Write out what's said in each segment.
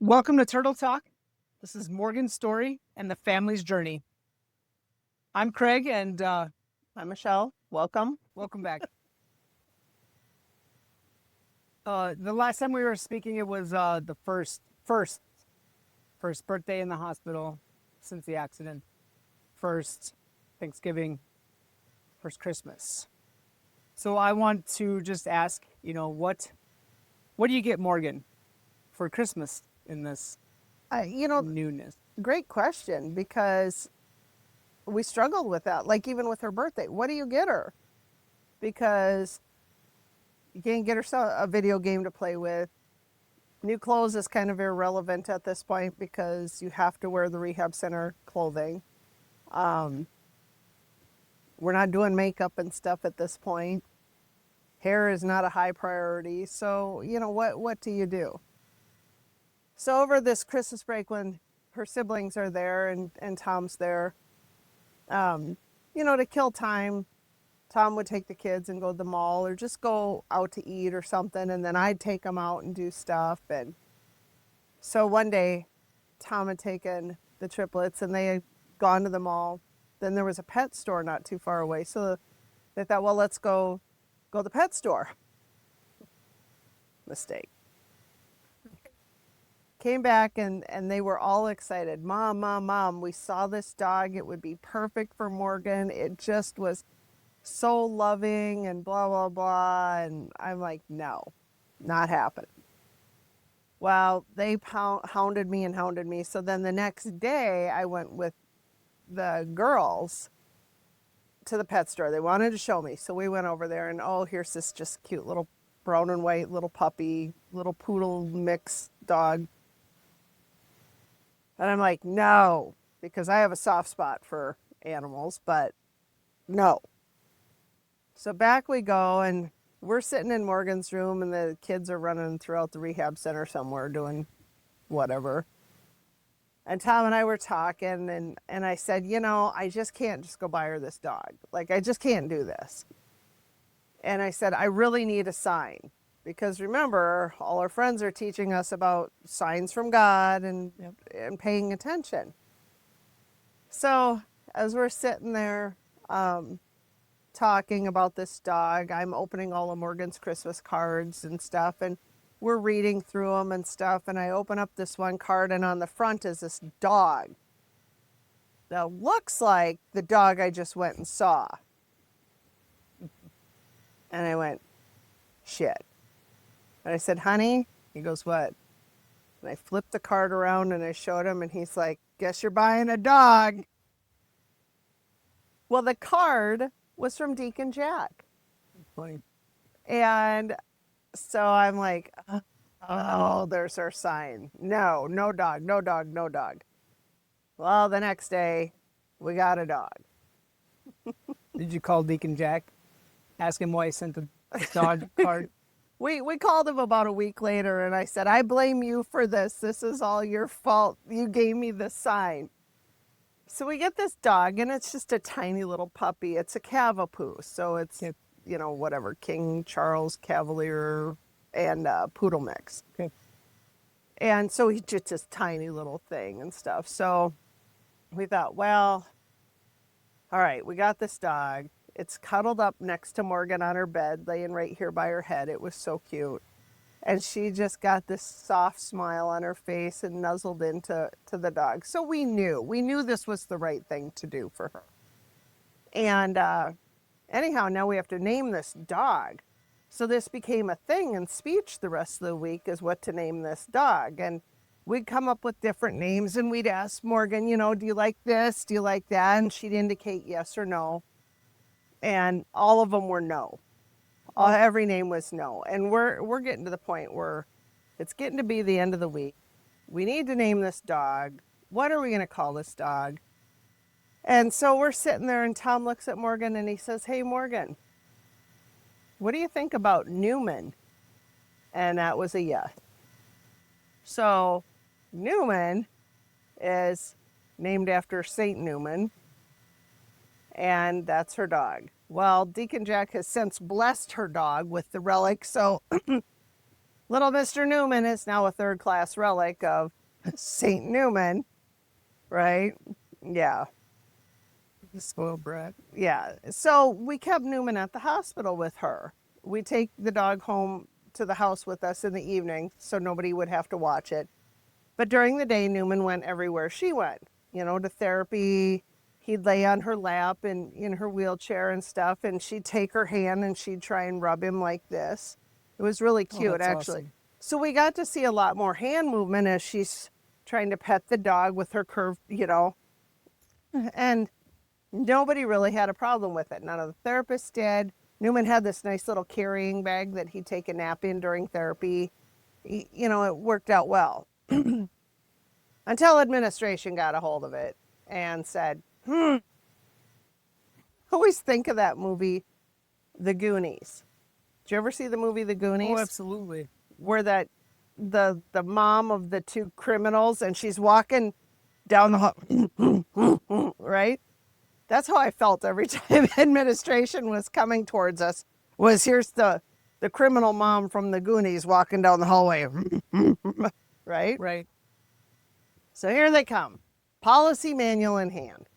Welcome to Turtle Talk. This is Morgan's story and the family's journey. I'm Craig, and I'm Michelle. Welcome. welcome back. The last time we were speaking, it was the first birthday in the hospital since the accident, first Thanksgiving, first Christmas. So I want to just ask, what do you get Morgan for Christmas in this I, you know, newness? Great question because we struggled with that. Like even with her birthday, what do you get her? Because you can't get her a video game to play with. New clothes is kind of irrelevant at this point because you have to wear the rehab center clothing. We're not doing makeup and stuff at this point. Hair is not a high priority. So, what do you do? So over this Christmas break when her siblings are there and Tom's there, to kill time, Tom would take the kids and go to the mall or just go out to eat or something. And then I'd take them out and do stuff. And so one day, Tom had taken the triplets and they had gone to the mall. Then there was a pet store not too far away. So they thought, well, let's go to the pet store. Mistake. Came back and they were all excited. Mom, we saw this dog. It would be perfect for Morgan. It just was so loving and blah, blah, blah. And I'm like, no, not happening. Well, they hounded me. So then the next day I went with the girls to the pet store. They wanted to show me. So we went over there and here's this just cute little brown and white little puppy, little poodle mix dog. And I'm like, no, because I have a soft spot for animals, but no. So back we go, and we're sitting in Morgan's room, and the kids are running throughout the rehab center somewhere doing whatever. And Tom and I were talking, and I said, I just can't just go buy her this dog. Like, I just can't do this. And I said, I really need a sign. Because remember, all our friends are teaching us about signs from God and paying attention. So as we're sitting there talking about this dog, I'm opening all of Morgan's Christmas cards and stuff, and we're reading through them and stuff. And I open up this one card, and on the front is this dog that looks like the dog I just went and saw. And I went, shit. And I said, honey, he goes, what? And I flipped the card around and I showed him, and he's like, guess you're buying a dog. Well, the card was from Deacon Jack. Funny. And so I'm like, oh, there's our sign. No dog, no dog, no dog. Well, the next day, we got a dog. Did you call Deacon Jack? Ask him why he sent the dog card? We called him about a week later, and I said, I blame you for this. This is all your fault. You gave me the sign. So we get this dog, and it's just a tiny little puppy. It's a cavapoo. So it's, whatever, King Charles Cavalier and poodle mix. Okay. And so he's just this tiny little thing and stuff. So we thought, well, all right, we got this dog. It's cuddled up next to Morgan on her bed, laying right here by her head. It was so cute. And she just got this soft smile on her face and nuzzled into the dog. So we knew this was the right thing to do for her. And anyhow, now we have to name this dog. So this became a thing in speech the rest of the week, is what to name this dog. And we'd come up with different names, and we'd ask Morgan, do you like this? Do you like that? And she'd indicate yes or no. And all of them were no. Every name was no. And we're getting to the point where it's getting to be the end of the week. We need to name this dog. What are we going to call this dog? And so we're sitting there, and Tom looks at Morgan and he says, hey, Morgan, what do you think about Newman? And that was a yes. So Newman is named after Saint Newman, and that's her dog. Well, Deacon Jack has since blessed her dog with the relic, so Little Mr. Newman is now a third-class relic of St. Newman, right? Yeah. The spoiled brat. Yeah. So we kept Newman at the hospital with her. We take the dog home to the house with us in the evening so nobody would have to watch it. But during the day, Newman went everywhere she went, to therapy. He'd lay on her lap and in her wheelchair and stuff, and she'd take her hand and she'd try and rub him like this. It was really Oh, cute, that's actually. awesome. So we got to see a lot more hand movement as she's trying to pet the dog with her curved, and nobody really had a problem with it. None of the therapists did. Newman had this nice little carrying bag that he'd take a nap in during therapy. It worked out well until administration got a hold of it and said, always think of that movie, The Goonies. Did you ever see the movie The Goonies? Oh, absolutely. Where that the mom of the two criminals and she's walking down the hall, right? That's how I felt every time administration was coming towards us. Was here's the criminal mom from the Goonies walking down the hallway, right? Right. So here they come, policy manual in hand.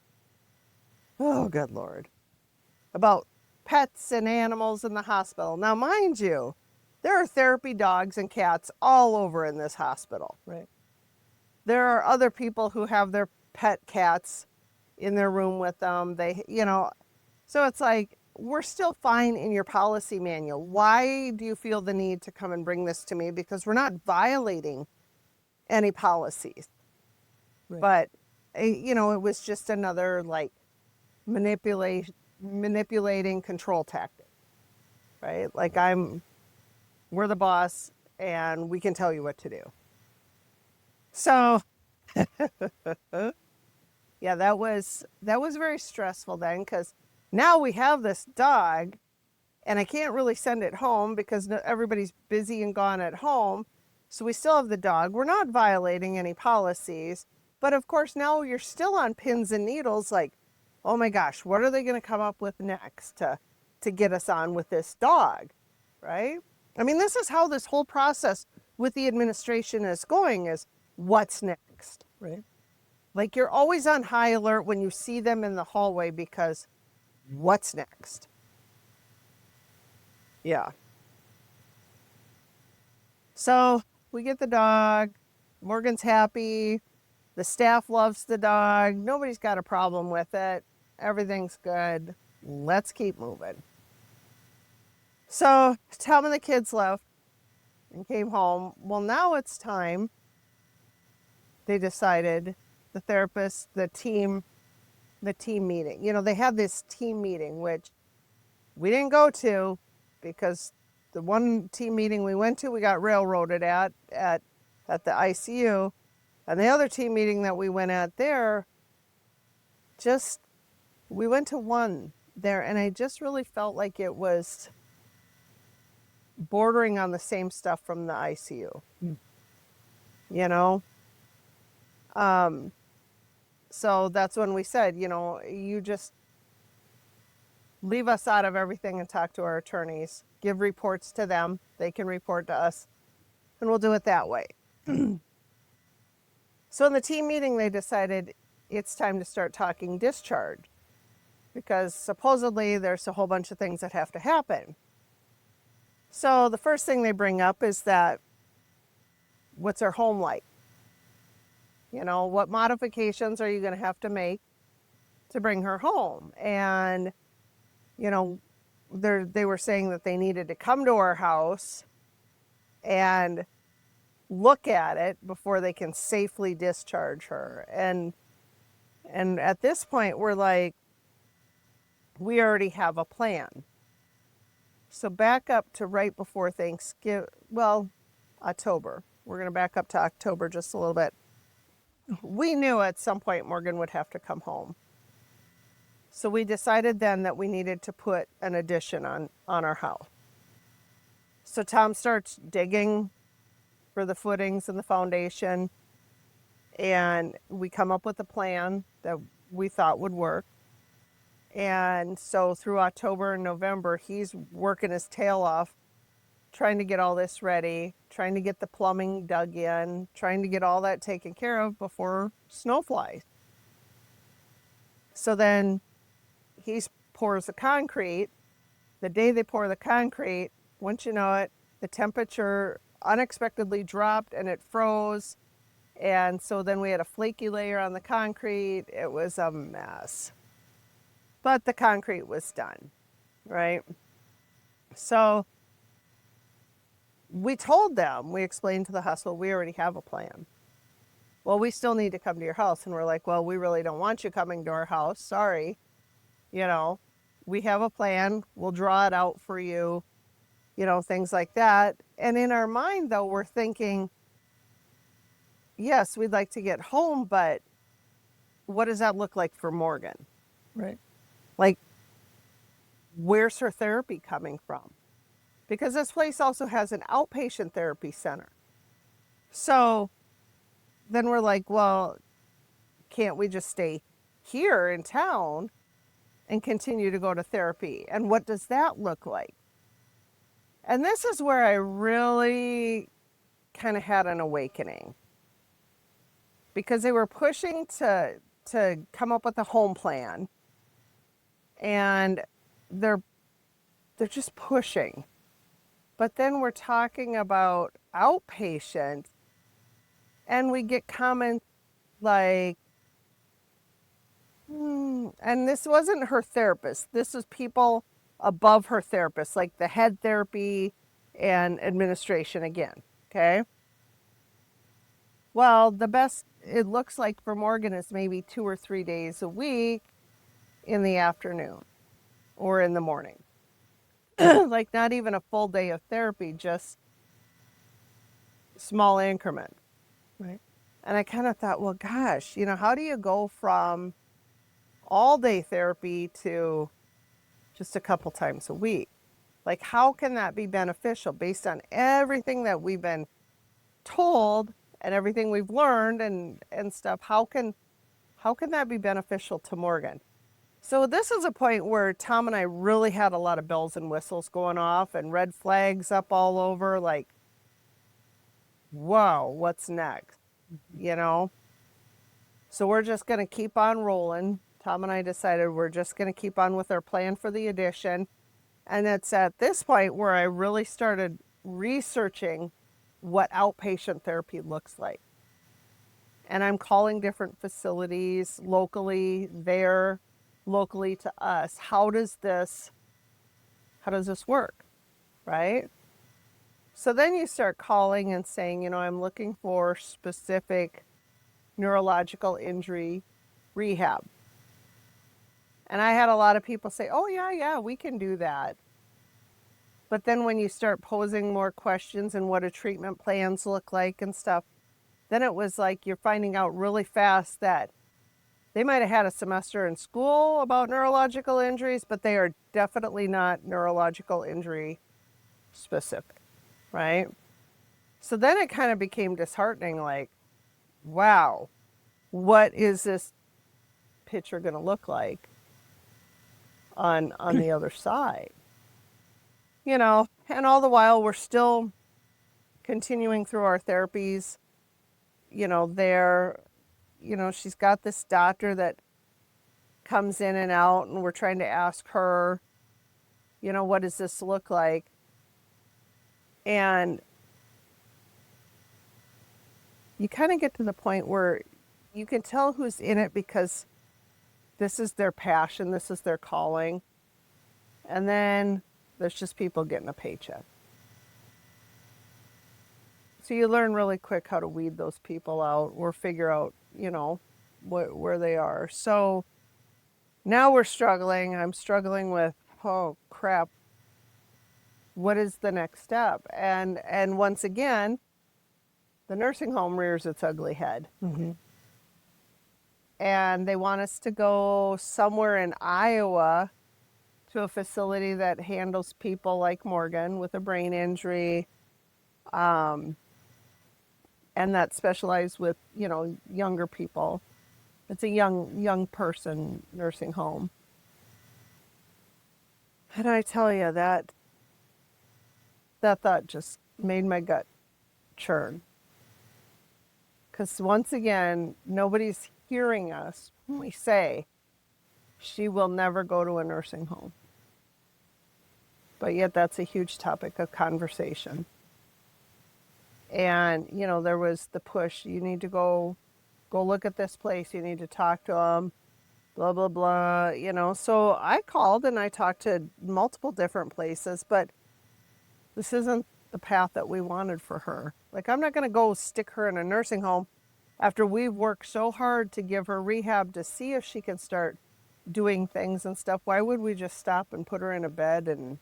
Oh, good Lord. About pets and animals in the hospital. Now, mind you, there are therapy dogs and cats all over in this hospital. Right. There are other people who have their pet cats in their room with them. So it's like, we're still fine in your policy manual. Why do you feel the need to come and bring this to me? Because we're not violating any policies. Right. But, it was just another like manipulating control tactic, right? Like we're the boss and we can tell you what to do. So, yeah, that was very stressful then, because now we have this dog and I can't really send it home because everybody's busy and gone at home. So we still have the dog. We're not violating any policies. But of course, now you're still on pins and needles like, oh my gosh, what are they going to come up with next to get us on with this dog, right? I mean, this is how this whole process with the administration is going, is what's next? Right. Like, you're always on high alert when you see them in the hallway because what's next? Yeah. So we get the dog. Morgan's happy. The staff loves the dog. Nobody's got a problem with it. Everything's good. Let's keep moving. So Tom and the kids left and came home. Well, now it's time. They decided, the therapist, the team meeting. They had this team meeting, which we didn't go to because the one team meeting we went to, we got railroaded at the ICU. And the other team meeting that we went at there, we went to one there, and I just really felt like it was bordering on the same stuff from the ICU. So that's when we said, you just leave us out of everything and talk to our attorneys, give reports to them, they can report to us, and we'll do it that way. So in the team meeting, they decided it's time to start talking discharge, because supposedly there's a whole bunch of things that have to happen. So the first thing they bring up is that, what's her home like? What modifications are you going to have to make to bring her home? And, they were saying that they needed to come to our house and look at it before they can safely discharge her. And at this point, we're like, we already have a plan. So back up to right before Thanksgiving, October. We're going to back up to October just a little bit. We knew at some point Morgan would have to come home. So we decided then that we needed to put an addition on our house. So Tom starts digging for the footings and the foundation, and we come up with a plan that we thought would work. And so through October and November, he's working his tail off trying to get all this ready, trying to get the plumbing dug in, trying to get all that taken care of before snow flies. So then he pours the concrete. The day they pour the concrete, once you know it, the temperature unexpectedly dropped and it froze. And so then we had a flaky layer on the concrete. It was a mess. But the concrete was done, right? So we told them, we explained to the hospital, we already have a plan. Well, we still need to come to your house. And we're like, well, we really don't want you coming to our house. Sorry. You know, we have a plan. We'll draw it out for you, you know, things like that. And in our mind, though, we're thinking, yes, we'd like to get home, but what does that look like for Morgan? Right. Like, where's her therapy coming from? Because this place also has an outpatient therapy center. So then we're like, well, can't we just stay here in town and continue to go to therapy? And what does that look like? And this is where I really kind of had an awakening, because they were pushing to come up with a home plan, and they're just pushing. But then we're talking about outpatient, and we get comments like, and this wasn't her therapist. This was people above her therapist, like the head therapy and administration again, okay? Well, the best it looks like for Morgan is maybe 2 or 3 days a week in the afternoon or in the morning. Like not even a full day of therapy, just small increment. Right. And I kind of thought, well, gosh, you know, how do you go from all day therapy to just a couple times a week? Like, how can that be beneficial based on everything that we've been told and everything we've learned and stuff? How can that be beneficial to Morgan? So this is a point where Tom and I really had a lot of bells and whistles going off and red flags up all over, like, whoa, what's next? You know? So we're just going to keep on rolling. Tom and I decided we're just going to keep on with our plan for the addition. And it's at this point where I really started researching what outpatient therapy looks like. And I'm calling different facilities locally there, locally to us. How does this work, right? So then you start calling and saying, you know, I'm looking for specific neurological injury rehab. And I had a lot of people say, oh, yeah, we can do that. But then when you start posing more questions and what do treatment plans look like and stuff, then it was like you're finding out really fast that they might have had a semester in school about neurological injuries, but they are definitely not neurological injury specific, right? So then it kind of became disheartening, like, wow, what is this picture going to look like on the other side? You know, and all the while we're still continuing through our therapies, you know, there, you know, she's got this doctor that comes in and out, and we're trying to ask her, you know, what does this look like? And you kind of get to the point where you can tell who's in it because this is their passion, this is their calling. And then there's just people getting a paycheck. So you learn really quick how to weed those people out or figure out, you know, where they are. So now we're struggling. I'm struggling with, oh crap, what is the next step? And once again, the nursing home rears its ugly head. Mm-hmm. And they want us to go somewhere in Iowa to a facility that handles people like Morgan with a brain injury, and that specialize with, you know, younger people. It's a young person nursing home. And I tell you that that thought just made my gut churn. Because once again, nobody's hearing us when we say she will never go to a nursing home. But yet that's a huge topic of conversation. And, you know, there was the push, you need to go look at this place, you need to talk to them, blah, blah, blah, you know. So I called and I talked to multiple different places, but this isn't the path that we wanted for her. Like, I'm not going to go stick her in a nursing home after we've worked so hard to give her rehab to see if she can start doing things and stuff. Why would we just stop and put her in a bed and...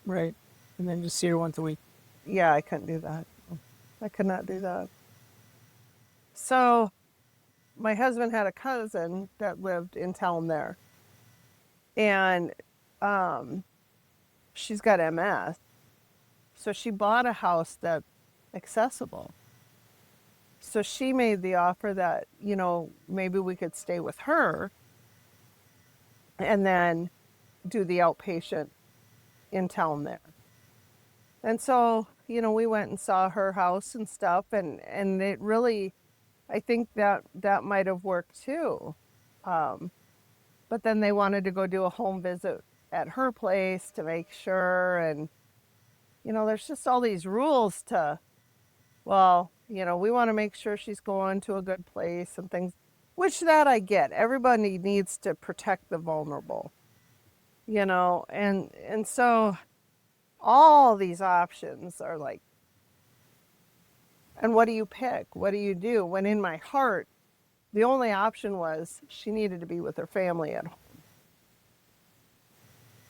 Right. And then just see her once a week. Yeah, I couldn't do that. I could not do that. So my husband had a cousin that lived in town there. And she's got MS. So she bought a house that's accessible. So she made the offer that, you know, maybe we could stay with her and then do the outpatient in town there. And so, you know, we went and saw her house and stuff, and it really, I think that might have worked too. But then they wanted to go do a home visit at her place to make sure, and, you know, there's just all these rules to, well, you know, we want to make sure she's going to a good place and things, which that I get. Everybody needs to protect the vulnerable, you know, and so all these options are like, and what do you pick? What do you do? When in my heart, the only option was she needed to be with her family at home.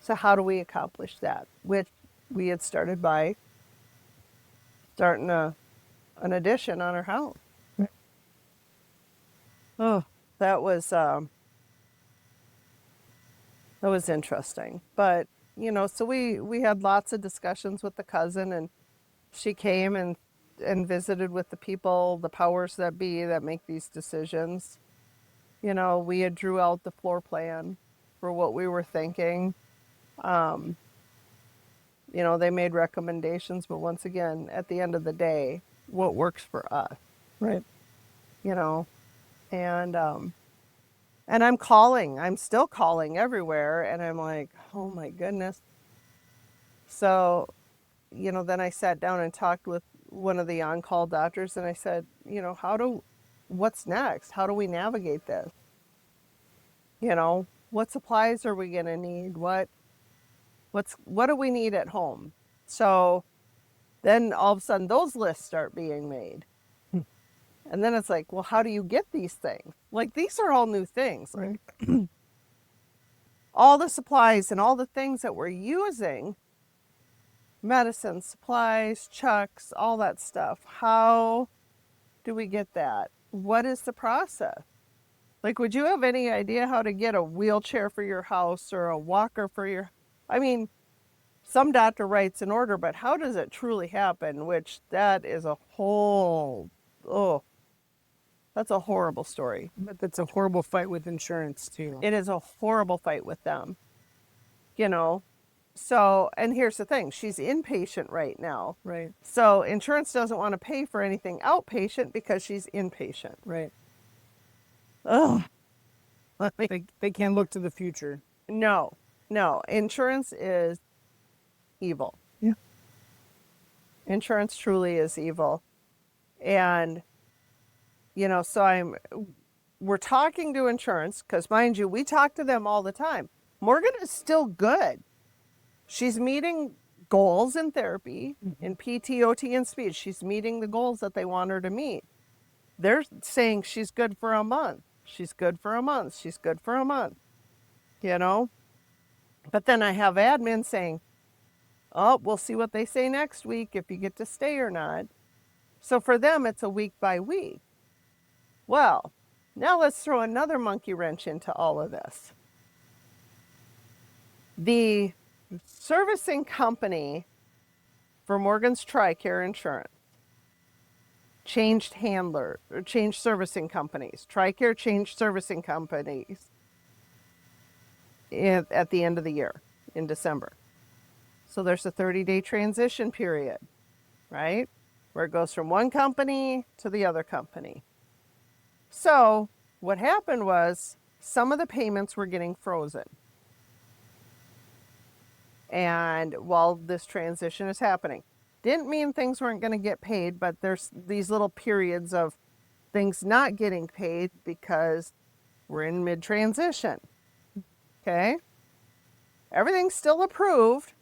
So how do we accomplish that? Which we had started by starting an addition on her house. Oh, that was interesting. But, you know, so we had lots of discussions with the cousin, and she came and visited with the people, the powers that be that make these decisions. You know, we had drew out the floor plan for what we were thinking. You know, they made recommendations, but once again, at the end of the day, what works for us, Right. you know, and I'm still calling everywhere, and I'm like, oh my goodness. So, you know, then I sat down and talked with one of the on-call doctors, and I said, you know, what's next? How do we navigate this? You know, what supplies are we going to need? What do we need at home? So then all of a sudden those lists start being made. And then it's like, well, how do you get these things? Like, these are all new things. Right. All the supplies and all the things that we're using, medicine, supplies, chucks, all that stuff. How do we get that? What is the process? Like, would you have any idea how to get a wheelchair for your house or a walker for your... I mean, some doctor writes an order, but how does it truly happen? Which that is a whole... Oh, that's a horrible story. But that's a horrible fight with insurance too. It is a horrible fight with them, you know. So, and here's the thing, she's inpatient right now. Right. So insurance doesn't want to pay for anything outpatient because she's inpatient. Right. Oh, They can't look to the future. no. Insurance is evil. Yeah. Insurance truly is evil. And, you know, so we're talking to insurance because, mind you, we talk to them all the time. Morgan is still good. She's meeting goals in therapy, in PT, OT, and speech. She's meeting the goals that they want her to meet. They're saying she's good for a month. She's good for a month. She's good for a month. You know? But then I have admin saying, oh, we'll see what they say next week if you get to stay or not. So for them, it's a week by week. Well, now let's throw another monkey wrench into all of this. The servicing company for Morgan's TRICARE insurance changed servicing companies. TRICARE changed servicing companies at the end of the year in December. So there's a 30-day transition period, right? Where it goes from one company to the other company. So what happened was some of the payments were getting frozen. And while this transition is happening, didn't mean things weren't going to get paid, but there's these little periods of things not getting paid because we're in mid-transition. Okay? Everything's still approved.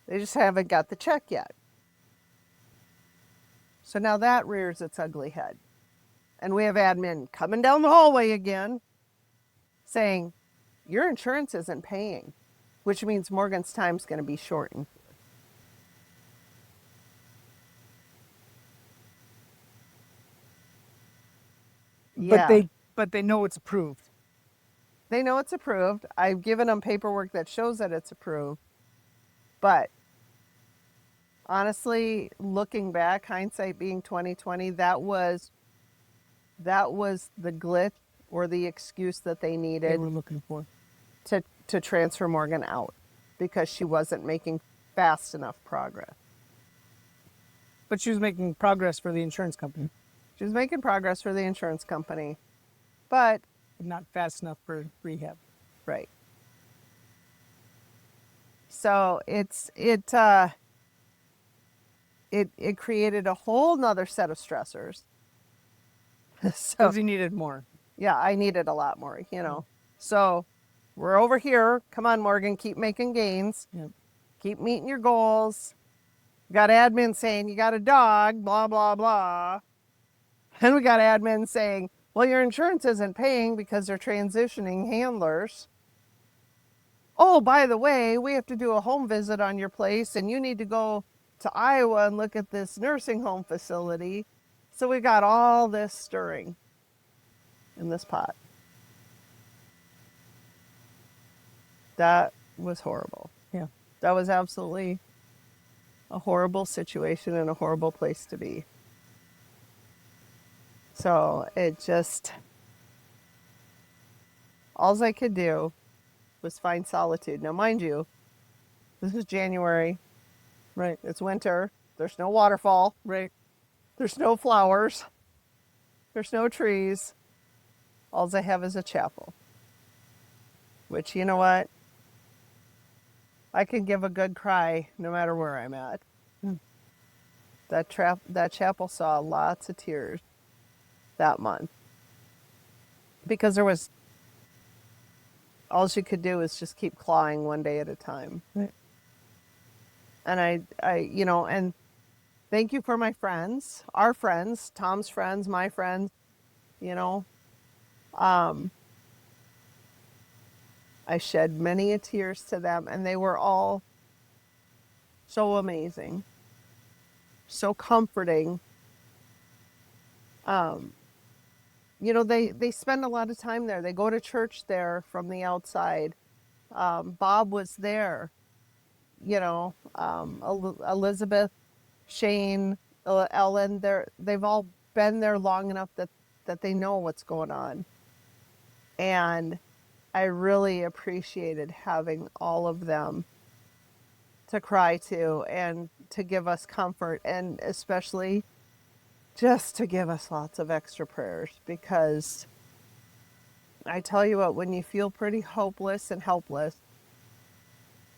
They just haven't got the check yet. So now that rears its ugly head. And we have admin coming down the hallway again saying, your insurance isn't paying, which means Morgan's time's going to be shortened. Yeah. But they know it's approved. They know it's approved. I've given them paperwork that shows that it's approved. But honestly, looking back, hindsight being 2020, that was the glitch or the excuse that they They needed were looking for. to transfer Morgan out because she wasn't making fast enough progress. But she was making progress for the insurance company, She was making progress for the insurance company, but not fast enough for rehab. right. So it created a whole nother set of stressors. So Because he needed more. yeah, I needed a lot more, you know. So we're over here. Come on, Morgan, keep making gains. Yep. Keep meeting your goals. Got admin saying you got a dog, blah, blah, blah. And we got admin saying, well, your insurance isn't paying because they're transitioning handlers. Oh, by the way, we have to do a home visit on your place and you need to go to Iowa and look at this nursing home facility. So we got all this stirring in this pot. That was horrible. Yeah. That was absolutely a horrible situation and a horrible place to be. So it just, all I could do was find solitude. Now, mind you, this is January. Right. It's winter. There's no waterfall. Right. There's no flowers. There's no trees. All I have is a chapel. Which, you know what? I can give a good cry no matter where I'm at. That chapel saw lots of tears that month. Because there was, all she could do is just keep clawing one day at a time. Right. And I, you know, and thank you for my friends, our friends, Tom's friends, my friends, you know. I shed many a tears to them, and they were all so amazing, so comforting. You know, they spend a lot of time there. They go to church there from the outside. Bob was there, you know, Elizabeth, Shane, Ellen, they've all been there long enough that they know what's going on. And I really appreciated having all of them to cry to and to give us comfort, and especially just to give us lots of extra prayers, because I tell you what, when you feel pretty hopeless and helpless,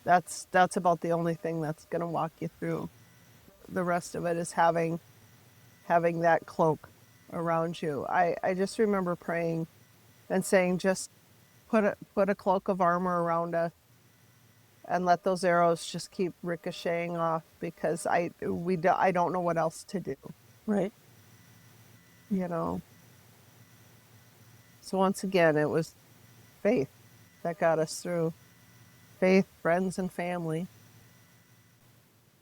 that's about the only thing that's going to walk you through. The rest of it is having that cloak around you. I just remember praying and saying, just put a cloak of armor around us and let those arrows just keep ricocheting off, because I don't know what else to do. Right. You know. So once again, it was faith that got us through. Faith, friends, and family.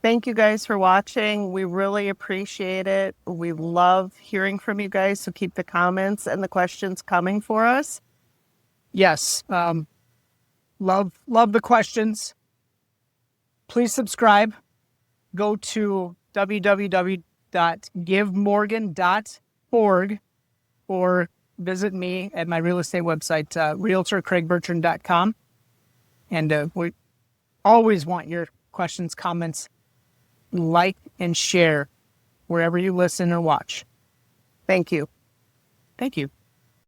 Thank you guys for watching. We really appreciate it. We love hearing from you guys, so keep the comments and the questions coming for us. Yes. Love the questions. Please subscribe. Go to www.givemorgan.org or visit me at my real estate website, realtorcraigbertrand.com. And always want your questions, comments, like, and share wherever you listen or watch. Thank you. Thank you.